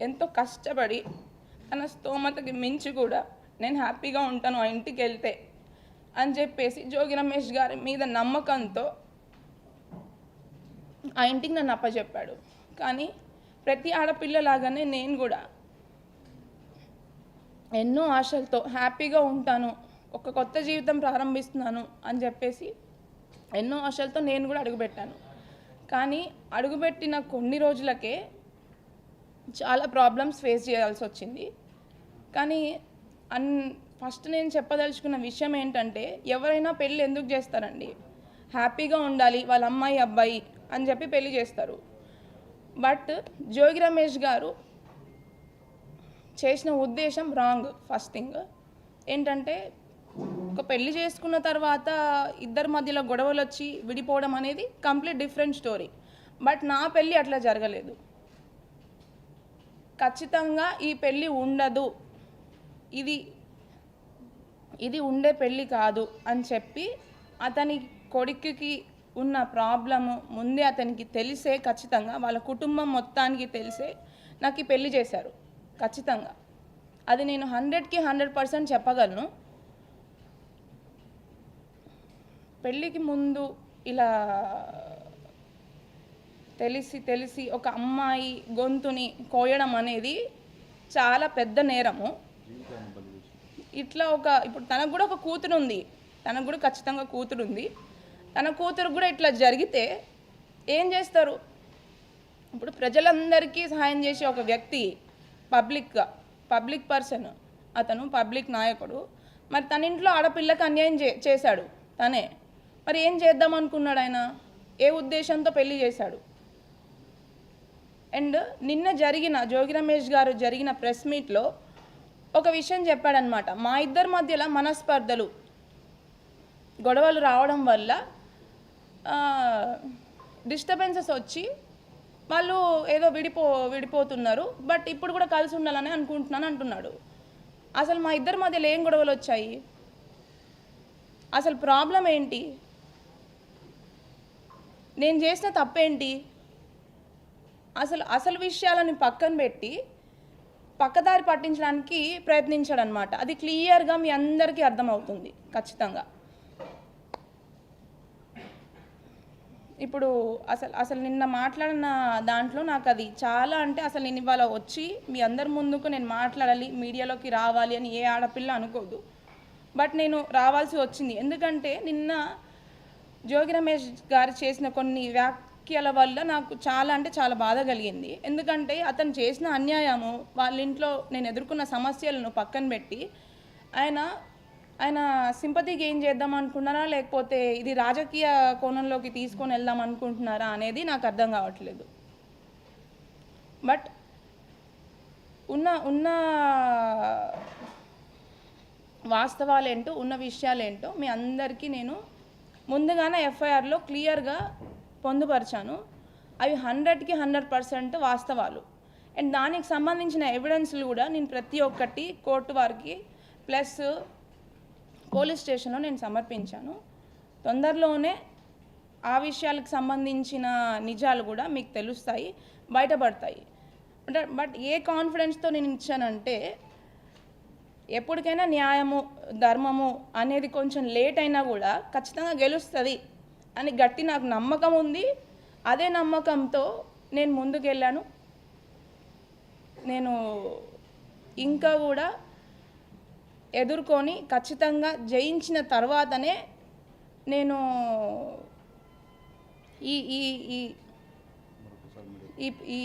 ఎంతో కష్టపడి తన స్తోమతకి మించి కూడా నేను హ్యాపీగా ఉంటాను ఆ ఇంటికి వెళ్తే అని చెప్పేసి జోగి రమేష్ గారి మీద నమ్మకంతో ఆ ఇంటికి నన్ను అప్పచెప్పాడు. కానీ ప్రతి ఆడపిల్లలాగానే నేను కూడా ఎన్నో ఆశలతో హ్యాపీగా ఉంటాను, ఒక కొత్త జీవితం ప్రారంభిస్తున్నాను అని చెప్పేసి ఎన్నో ఆశలతో నేను కూడా అడుగుపెట్టాను. కానీ అడుగుపెట్టిన కొన్ని రోజులకే చాలా ప్రాబ్లమ్స్ ఫేస్ చేయాల్సి వచ్చింది. కానీ ఫస్ట్ నేను చెప్పదలుచుకున్న విషయం ఏంటంటే, ఎవరైనా పెళ్ళి ఎందుకు చేస్తారండి? హ్యాపీగా ఉండాలి వాళ్ళ అమ్మాయి అబ్బాయి అని చెప్పి పెళ్ళి చేస్తారు. బట్ జోగి రమేష్ గారు చేసిన ఉద్దేశం రాంగ్. ఫస్ట్ థింగ్ ఏంటంటే, ఒక పెళ్లి చేసుకున్న తర్వాత ఇద్దరి మధ్యలో గొడవలు వచ్చి విడిపోవడం అనేది కంప్లీట్ డిఫరెంట్ స్టోరీ. బట్ నా పెళ్ళి అట్లా జరగలేదు. ఖచ్చితంగా ఈ పెళ్ళి ఉండదు, ఇది ఉండే పెళ్ళి కాదు అని చెప్పి అతని కొడుకుకి ఉన్న ప్రాబ్లము ముందే అతనికి తెలిసే, ఖచ్చితంగా వాళ్ళ కుటుంబం మొత్తానికి తెలిసే నాకు ఈ పెళ్ళి చేశారు. ఖచ్చితంగా అది నేను 100కి 100% చెప్పగలను. పెళ్ళికి ముందు ఇలా తెలిసి ఒక అమ్మాయి గొంతుని కోయడం అనేది చాలా పెద్ద నేరము. ఇట్లా ఇప్పుడు తనకు కూడా ఒక కూతురు ఉంది, తనకు కూడా ఖచ్చితంగా కూతురు ఉంది. తన కూతురు కూడా ఇట్లా జరిగితే ఏం చేస్తారు? ఇప్పుడు ప్రజలందరికీ సహాయం చేసే ఒక వ్యక్తి, పబ్లిక్ పర్సన్, అతను పబ్లిక్ నాయకుడు. మరి తన ఇంట్లో ఆడపిల్లకి అన్యాయం చేశాడు తనే. మరి ఏం చేద్దాం అనుకున్నాడు ఆయన? ఏ ఉద్దేశంతో పెళ్లి చేశాడు? అండ్ నిన్న జోగి రమేష్ గారు జరిగిన ప్రెస్ మీట్లో ఒక విషయం చెప్పాడనమాట. మా ఇద్దరి మధ్యలో మనస్పర్ధలు, గొడవలు రావడం వల్ల డిస్టర్బెన్సెస్ వచ్చి వాళ్ళు ఏదో విడిపోతున్నారు, బట్ ఇప్పుడు కూడా కలిసి ఉండాలని అనుకుంటున్నాను అంటున్నాడు. అసలు మా ఇద్దరి మధ్యలో ఏం గొడవలు వచ్చాయి? అసలు ప్రాబ్లం ఏంటి? నేను చేసిన తప్పేంటి? అసలు విషయాలని పక్కన పెట్టి పక్కదారి పట్టించడానికి ప్రయత్నించాడనమాట. అది క్లియర్గా మీ అందరికీ అర్థమవుతుంది ఖచ్చితంగా. ఇప్పుడు అసలు నిన్న మాట్లాడిన దాంట్లో నాకు అది చాలా, అంటే అసలు నేను ఇవాళ వచ్చి మీ అందరి ముందుకు నేను మాట్లాడాలి, మీడియాలోకి రావాలి అని ఏ ఆడపిల్ల అనుకోదు. బట్ నేను రావాల్సి వచ్చింది. ఎందుకంటే నిన్న జోగి రమేష్ గారు చేసిన కొన్ని వ్యాఖ్యల వల్ల నాకు చాలా, అంటే చాలా బాధ కలిగింది. ఎందుకంటే అతను చేసిన అన్యాయము, వాళ్ళ ఇంట్లో నేను ఎదుర్కొన్న సమస్యలను పక్కన పెట్టి ఆయన సింపతి గెయిన్ చేద్దాం అనుకుంటున్నారా, లేకపోతే ఇది రాజకీయ కోణంలోకి తీసుకొని వెళ్దాం అనుకుంటున్నారా అనేది నాకు అర్థం కావట్లేదు. బట్ ఉన్న వాస్తవాలేంటో, ఉన్న విషయాలేంటో మీ అందరికీ నేను ముందుగానే ఎఫ్ఐఆర్లో క్లియర్గా పొందుపరిచాను. అవి 100కి 100% వాస్తవాలు. అండ్ దానికి సంబంధించిన ఎవిడెన్స్లు కూడా నేను ప్రతి ఒక్కటి కోర్టు వారికి ప్లస్ పోలీస్ స్టేషన్లో నేను సమర్పించాను. తొందరలోనే ఆ విషయాలకు సంబంధించిన నిజాలు కూడా మీకు తెలుస్తాయి, బయటపడతాయి. బట్ ఏ కాన్ఫిడెన్స్తో నేను ఇచ్చానంటే, ఎప్పటికైనా న్యాయము ధర్మము అనేది కొంచెం లేట్ అయినా కూడా ఖచ్చితంగా గెలుస్తుంది అని గట్టి నాకు నమ్మకం ఉంది. అదే నమ్మకంతో నేను ముందుకెళ్ళాను. నేను ఇంకా కూడా ఎదుర్కొని ఖచ్చితంగా జయించిన తర్వాతనే నేను ఈ ఈ ఈ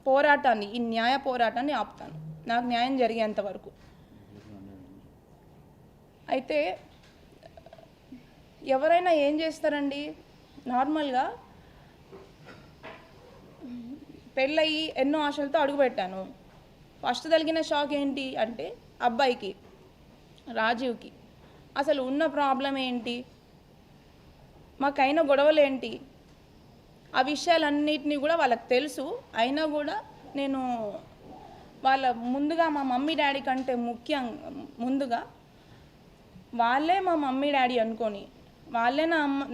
పోరాటాన్ని, ఈ న్యాయ పోరాటాన్ని ఆపుతాను, నాకు న్యాయం జరిగేంత వరకు. అయితే ఎవరైనా ఏం చేస్తారండి, నార్మల్గా పెళ్ళయి ఎన్నో ఆశలతో అడుగుపెట్టాను. ఫస్ట్ తగిలిన షాక్ ఏంటి అంటే, అబ్బాయికి రాజీవ్కి అసలు ఉన్న ప్రాబ్లం ఏంటి, మాకైన గొడవలు ఏంటి, ఆ విషయాలన్నిటినీ కూడా వాళ్ళకి తెలుసు. అయినా కూడా నేను ముందుగా మా మమ్మీ డాడీ కంటే ముందుగా వాళ్ళే మా మమ్మీ డాడీ అనుకొని, వాళ్ళే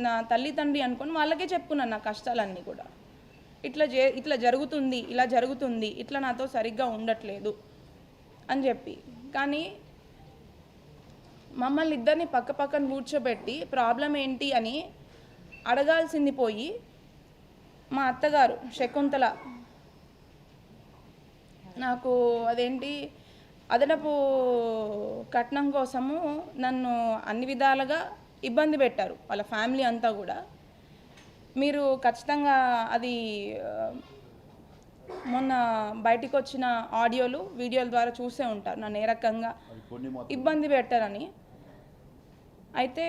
నా తల్లి తండ్రి అనుకొని వాళ్ళకే చెప్పుకున్నాను నా కష్టాలన్నీ కూడా. ఇట్లా జరుగుతుంది, ఇలా జరుగుతుంది, ఇట్లా నాతో సరిగ్గా ఉండట్లేదు అని చెప్పి. కానీ మమ్మల్ని ఇద్దరిని పక్క పక్కన కూర్చోబెట్టి ప్రాబ్లం ఏంటి అని అడగాల్సింది పోయి మా అత్తగారు శకుంతల నాకు అదేంటి అదనపు కట్నం కోసము నన్ను అన్ని విధాలుగా ఇబ్బంది పెట్టారు, వాళ్ళ ఫ్యామిలీ అంతా కూడా. మీరు ఖచ్చితంగా అది మొన్న బయటికి వచ్చిన ఆడియోలు వీడియోల ద్వారా చూసే ఉంటారు నన్ను ఏ రకంగా ఇబ్బంది పెట్టారని. అయితే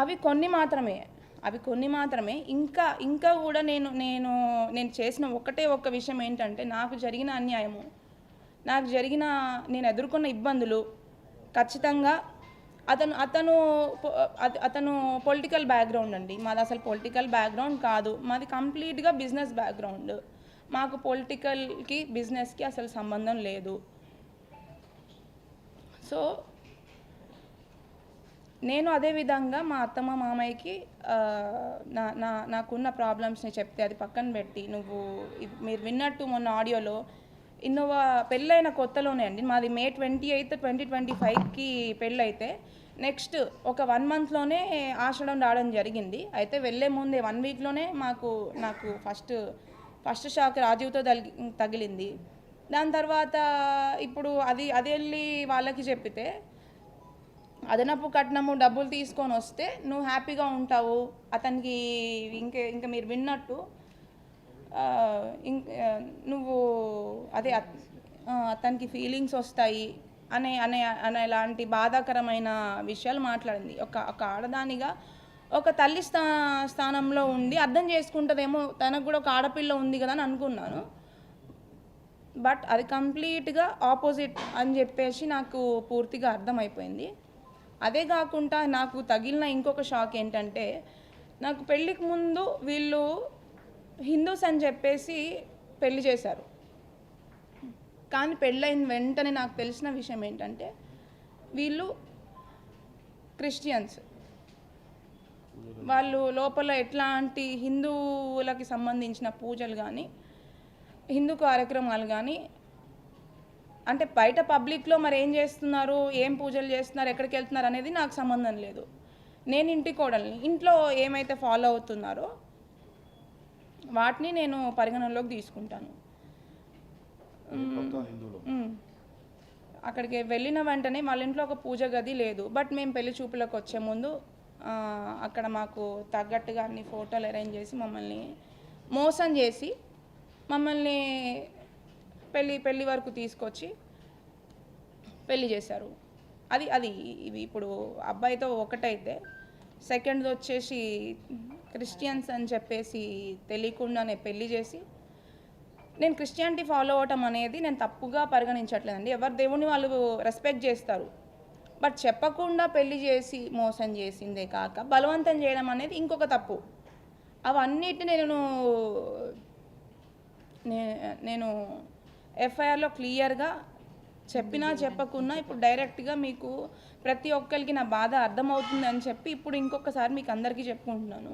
అవి కొన్ని మాత్రమే. ఇంకా కూడా నేను చేసిన ఒక్క విషయం ఏంటంటే, నాకు జరిగిన అన్యాయము, నేను ఎదుర్కొన్న ఇబ్బందులు ఖచ్చితంగా అతను పొలిటికల్ బ్యాక్గ్రౌండ్ అండి. మాది అసలు పొలిటికల్ బ్యాక్గ్రౌండ్ కాదు, మాది కంప్లీట్గా బిజినెస్ బ్యాక్గ్రౌండ్. మాకు పొలిటికల్కి బిజినెస్కి అసలు సంబంధం లేదు. సో నేను అదేవిధంగా మా అత్తమ్మ మామయ్యకి నాకున్న ప్రాబ్లమ్స్ని చెప్తే అది పక్కన పెట్టి, మీరు విన్నట్టు మొన్న ఆడియోలో ఇన్నోవా పెళ్ళైన కొత్తలోనే అండి, మాది May 28, 2025కి పెళ్ళైతే నెక్స్ట్ ఒక 1 monthలోనే ఆషాఢం రావడం జరిగింది. అయితే వెళ్ళే ముందే 1 weekలోనే నాకు ఫస్ట్ షాక్ రాజీవ్తో తగిలింది. దాని తర్వాత ఇప్పుడు అది వెళ్ళి వాళ్ళకి చెప్పితే, అదనపు కట్నము డబ్బులు తీసుకొని వస్తే నువ్వు హ్యాపీగా ఉంటావు, అతనికి ఇంకా మీరు విన్నట్టు నువ్వు అతనికి ఫీలింగ్స్ వస్తాయి అనేలాంటి బాధాకరమైన విషయాలు మాట్లాడింది. ఒక ఆడదానిగా ఒక తల్లి స్థానంలో ఉండి అర్థం చేసుకుంటుందేమో, తనకు కూడా ఒక ఆడపిల్ల ఉంది కదా అని అనుకున్నాను. బట్ అది కంప్లీట్గా ఆపోజిట్ అని చెప్పేసి నాకు పూర్తిగా అర్థమైపోయింది. అదే కాకుండా నాకు తగిలిన ఇంకొక షాక్ ఏంటంటే, నాకు పెళ్ళికి ముందు వీళ్ళు హిందూస్ అని చెప్పేసి పెళ్లి చేశారు. కానీ పెళ్ళైన వెంటనే నాకు తెలిసిన విషయం ఏంటంటే, వీళ్ళు క్రిస్టియన్స్. వాళ్ళు లోపల ఎట్లాంటి హిందువులకి సంబంధించిన పూజలు కానీ, హిందూ కార్యక్రమాలు కానీ, అంటే బయట పబ్లిక్లో మరి ఏం చేస్తున్నారు, ఏం పూజలు చేస్తున్నారు, ఎక్కడికి వెళ్తున్నారు అనేది నాకు సంబంధం లేదు. నేను ఇంటి కోడల్ని, ఇంట్లో ఏమైతే ఫాలో అవుతున్నారో వాటిని నేను పరిగణనలోకి తీసుకుంటాను. అక్కడికి వెళ్ళిన వెంటనే వాళ్ళ ఇంట్లో ఒక పూజ గది లేదు. బట్ మేము పెళ్లి చూపులకు వచ్చే ముందు అక్కడ మాకు తగ్గట్టుగా అన్ని ఫోటోలు అరేంజ్ చేసి మమ్మల్ని మోసం చేసి మమ్మల్ని పెళ్ళి వరకు తీసుకొచ్చి పెళ్ళి చేశారు. అది ఇవి ఇప్పుడు అబ్బాయితో ఒకటైతే, సెకండ్ వచ్చేసి క్రిస్టియన్స్ అని చెప్పేసి తెలియకుండానే పెళ్ళి చేసి, నేను క్రిస్టియానిటీ ఫాలో అవటం అనేది నేను తప్పుగా పరిగణించట్లేదండి. ఎవరి దేవుని వాళ్ళు రెస్పెక్ట్ చేస్తారు. బట్ చెప్పకుండా పెళ్లి చేసి మోసం చేసిందే కాక బలవంతం చేయడం అనేది ఇంకొక తప్పు. అవన్నిటిని నేను ఎఫ్ఐఆర్లో క్లియర్గా చెప్పినా చెప్పకున్నా ఇప్పుడు డైరెక్ట్గా మీకు ప్రతి ఒక్కరికి నా బాధ అర్థమవుతుంది అని చెప్పి ఇప్పుడు ఇంకొకసారి మీకు అందరికీ చెప్పుకుంటున్నాను.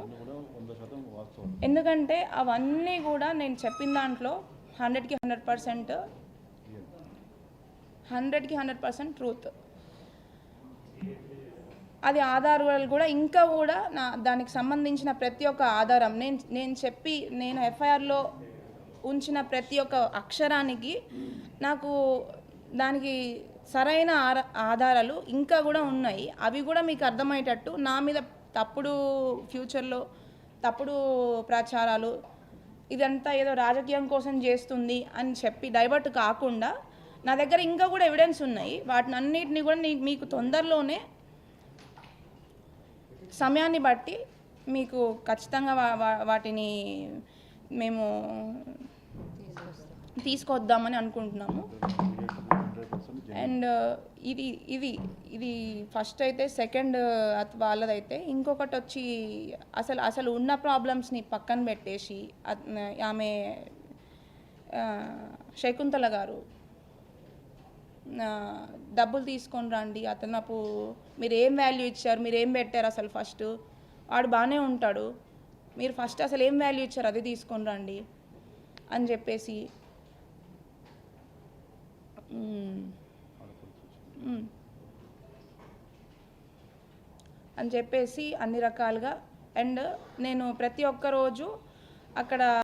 ఎందుకంటే అవన్నీ కూడా నేను చెప్పిన దాంట్లో 100కి 100% ట్రూత్. అది ఆధారాలు కూడా ఇంకా కూడా దానికి సంబంధించిన ప్రతి ఒక్క ఆధారం నేను ఎఫ్ఐఆర్లో ఉంచిన ప్రతి ఒక్క అక్షరానికి నాకు దానికి సరైన ఆధారాలు ఇంకా కూడా ఉన్నాయి. అవి కూడా మీకు అర్థమయ్యేటట్టు నా మీద ఫ్యూచర్లో తప్పుడు ప్రచారాలు, ఇదంతా ఏదో రాజకీయం కోసం చేస్తుంది అని చెప్పి డైవర్ట్ కాకుండా నా దగ్గర ఇంకా కూడా ఎవిడెన్స్ ఉన్నాయి. వాటిని అన్నిటిని కూడా మీకు తొందరలోనే సమయాన్ని బట్టి మీకు ఖచ్చితంగా వాటిని మేము తీసుకొద్దామని అనుకుంటున్నాము. అండ్ ఇది ఫస్ట్ అయితే, సెకండ్ వాళ్ళదైతే, ఇంకొకటి వచ్చి అసలు ఉన్న ప్రాబ్లమ్స్ని పక్కన పెట్టేసి ఆమె శకుంతల గారు డబ్బులు తీసుకొని రండి, మీరు ఏం వాల్యూ ఇచ్చారు, మీరు ఏం పెట్టారు, అసలు ఫస్ట్ వాడు బాగానే ఉంటాడు, మీరు ఫస్ట్ అసలు ఏం వాల్యూ ఇచ్చారు అది తీసుకొని రండి అని చెప్పేసి అని చెప్పేసి అన్ని రకాలుగా. అండ్ నేను ప్రతి ఒక్క రోజు అక్కడ